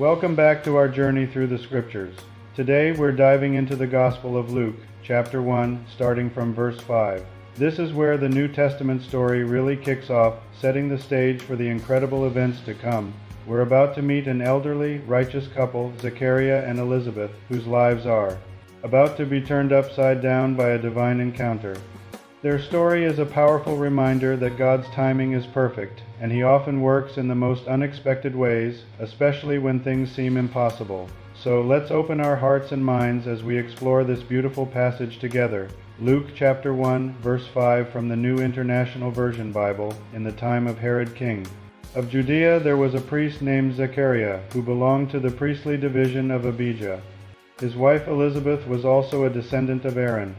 Welcome back to our journey through the Scriptures. Today we're diving into the Gospel of Luke, chapter 1, starting from verse 5. This is where the New Testament story really kicks off, setting the stage for the incredible events to come. We're about to meet an elderly, righteous couple, Zechariah and Elizabeth, whose lives are about to be turned upside down by a divine encounter. Their story is a powerful reminder that God's timing is perfect, and He often works in the most unexpected ways, especially when things seem impossible. So let's open our hearts and minds as we explore this beautiful passage together. Luke chapter 1, verse 5 from the New International Version Bible, in the time of Herod King. Of Judea there was a priest named Zechariah, who belonged to the priestly division of Abijah. His wife Elizabeth was also a descendant of Aaron.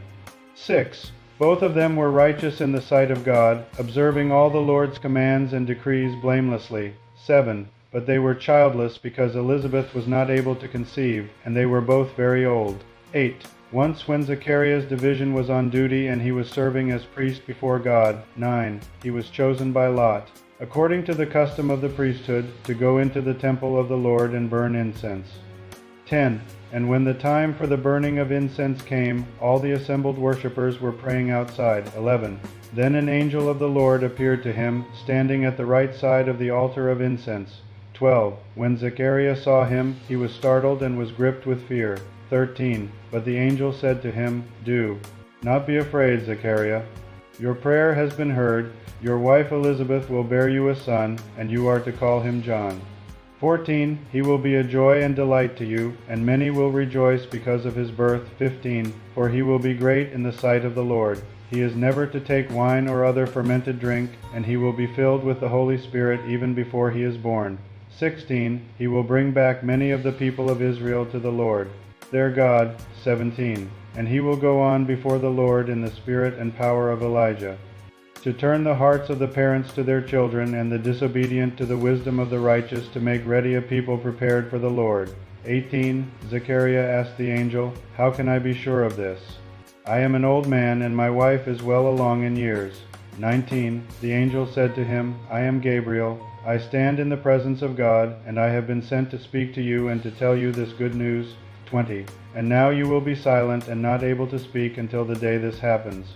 6. Both of them were righteous in the sight of God, observing all the Lord's commands and decrees blamelessly. 7. But they were childless because Elizabeth was not able to conceive, and they were both very old. 8. Once when Zechariah's division was on duty and he was serving as priest before God. 9. He was chosen by lot, according to the custom of the priesthood, to go into the temple of the Lord and burn incense. 10. And when the time for the burning of incense came, all the assembled worshippers were praying outside. 11. Then an angel of the Lord appeared to him, standing at the right side of the altar of incense. 12. When Zechariah saw him, he was startled and was gripped with fear. 13. But the angel said to him, "Do not be afraid, Zechariah. Your prayer has been heard. Your wife Elizabeth will bear you a son, and you are to call him John. 14. He will be a joy and delight to you, and many will rejoice because of his birth. 15. For he will be great in the sight of the Lord. He is never to take wine or other fermented drink, and he will be filled with the Holy Spirit even before he is born. 16. He will bring back many of the people of Israel to the Lord, their God. 17. And he will go on before the Lord in the spirit and power of Elijah, to turn the hearts of the parents to their children and the disobedient to the wisdom of the righteous, to make ready a people prepared for the Lord." 18. Zechariah asked the angel, "How can I be sure of this? I am an old man, and my wife is well along in years." 19. The angel said to him, "I am Gabriel. I stand in the presence of God, and I have been sent to speak to you and to tell you this good news." 20. And now you will be silent and not able to speak until the day this happens,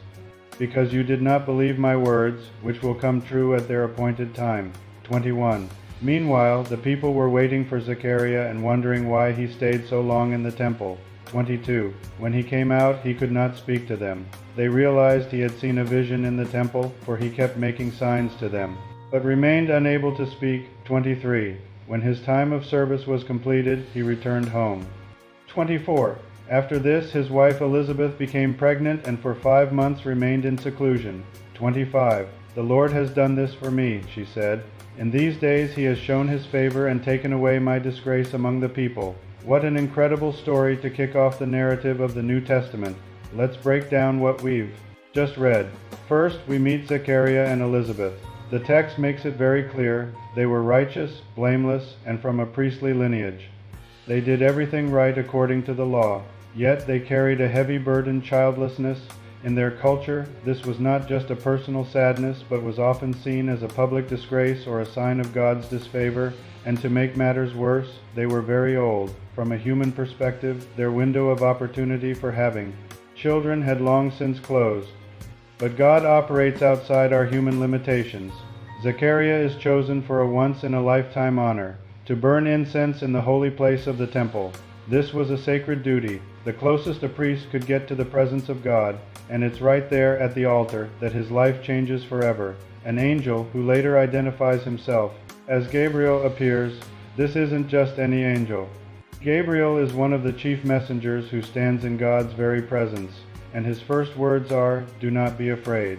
because you did not believe my words, which will come true at their appointed time. 21. Meanwhile, the people were waiting for Zechariah and wondering why he stayed so long in the temple. 22. When he came out, he could not speak to them. They realized he had seen a vision in the temple, for he kept making signs to them, but remained unable to speak. 23. When his time of service was completed, he returned home. 24. After this, his wife Elizabeth became pregnant and for 5 months remained in seclusion. 25. "The Lord has done this for me," she said. "In these days he has shown his favor and taken away my disgrace among the people." What an incredible story to kick off the narrative of the New Testament. Let's break down what we've just read. First, we meet Zechariah and Elizabeth. The text makes it very clear they were righteous, blameless, and from a priestly lineage. They did everything right according to the law. Yet they carried a heavy burden, childlessness. In their culture, this was not just a personal sadness, but was often seen as a public disgrace or a sign of God's disfavor. And to make matters worse, they were very old. From a human perspective, their window of opportunity for having children had long since closed. But God operates outside our human limitations. Zechariah is chosen for a once-in-a-lifetime honor, to burn incense in the holy place of the temple. This was a sacred duty, the closest a priest could get to the presence of God, and it's right there at the altar that his life changes forever. An angel, who later identifies himself as Gabriel, appears. This isn't just any angel. Gabriel is one of the chief messengers who stands in God's very presence, and his first words are, "Do not be afraid."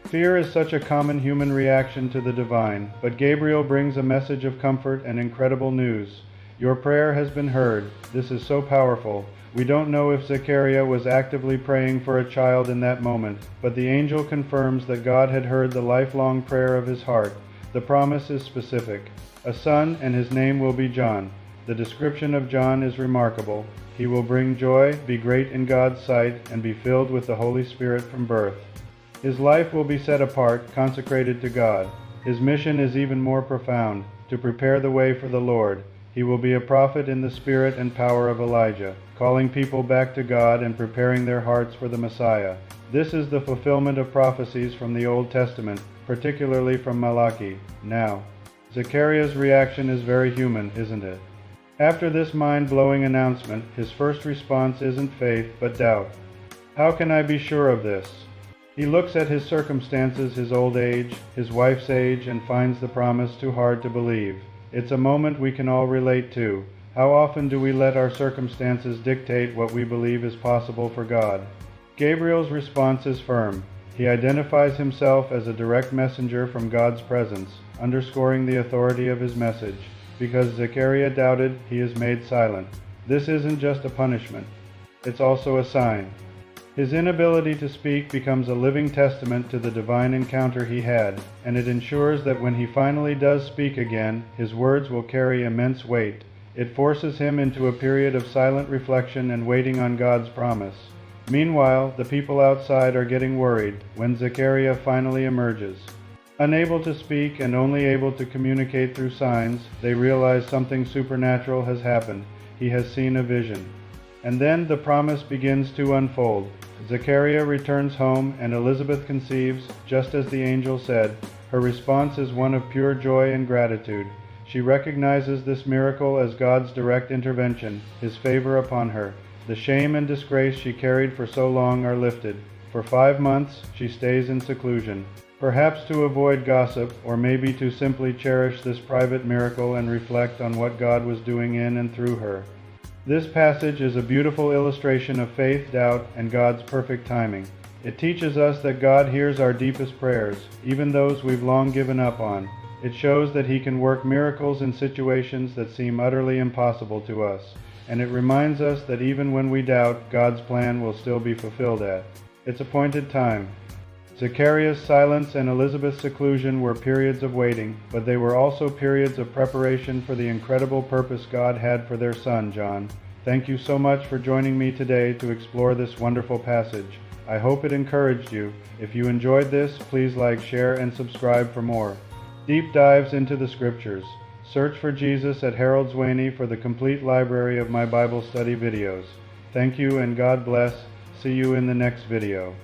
Fear is such a common human reaction to the divine, but Gabriel brings a message of comfort and incredible news. Your prayer has been heard. This is so powerful. We don't know if Zechariah was actively praying for a child in that moment, but the angel confirms that God had heard the lifelong prayer of his heart. The promise is specific. A son, and his name will be John. The description of John is remarkable. He will bring joy, be great in God's sight, and be filled with the Holy Spirit from birth. His life will be set apart, consecrated to God. His mission is even more profound, to prepare the way for the Lord. He will be a prophet in the spirit and power of Elijah, calling people back to God and preparing their hearts for the Messiah. This is the fulfillment of prophecies from the Old Testament, particularly from Malachi. Now, Zechariah's reaction is very human, isn't it? After this mind-blowing announcement, his first response isn't faith, but doubt. How can I be sure of this? He looks at his circumstances, his old age, his wife's age, and finds the promise too hard to believe. It's a moment we can all relate to. How often do we let our circumstances dictate what we believe is possible for God? Gabriel's response is firm. He identifies himself as a direct messenger from God's presence, underscoring the authority of his message. Because Zechariah doubted, he is made silent. This isn't just a punishment. It's also a sign. His inability to speak becomes a living testament to the divine encounter he had, and it ensures that when he finally does speak again, his words will carry immense weight. It forces him into a period of silent reflection and waiting on God's promise. Meanwhile, the people outside are getting worried when Zechariah finally emerges. Unable to speak and only able to communicate through signs, they realize something supernatural has happened. He has seen a vision. And then the promise begins to unfold. Zechariah returns home and Elizabeth conceives, just as the angel said. Her response is one of pure joy and gratitude. She recognizes this miracle as God's direct intervention, His favor upon her. The shame and disgrace she carried for so long are lifted. For 5 months she stays in seclusion, perhaps to avoid gossip, or maybe to simply cherish this private miracle and reflect on what God was doing in and through her. This passage is a beautiful illustration of faith, doubt, and God's perfect timing. It teaches us that God hears our deepest prayers, even those we've long given up on. It shows that He can work miracles in situations that seem utterly impossible to us, and it reminds us that even when we doubt, God's plan will still be fulfilled at its appointed time. Zechariah's silence and Elizabeth's seclusion were periods of waiting, but they were also periods of preparation for the incredible purpose God had for their son, John. Thank you so much for joining me today to explore this wonderful passage. I hope it encouraged you. If you enjoyed this, please like, share, and subscribe for more deep dives into the Scriptures. Search for Jesus at Harold Zwaney for the complete library of my Bible study videos. Thank you and God bless. See you in the next video.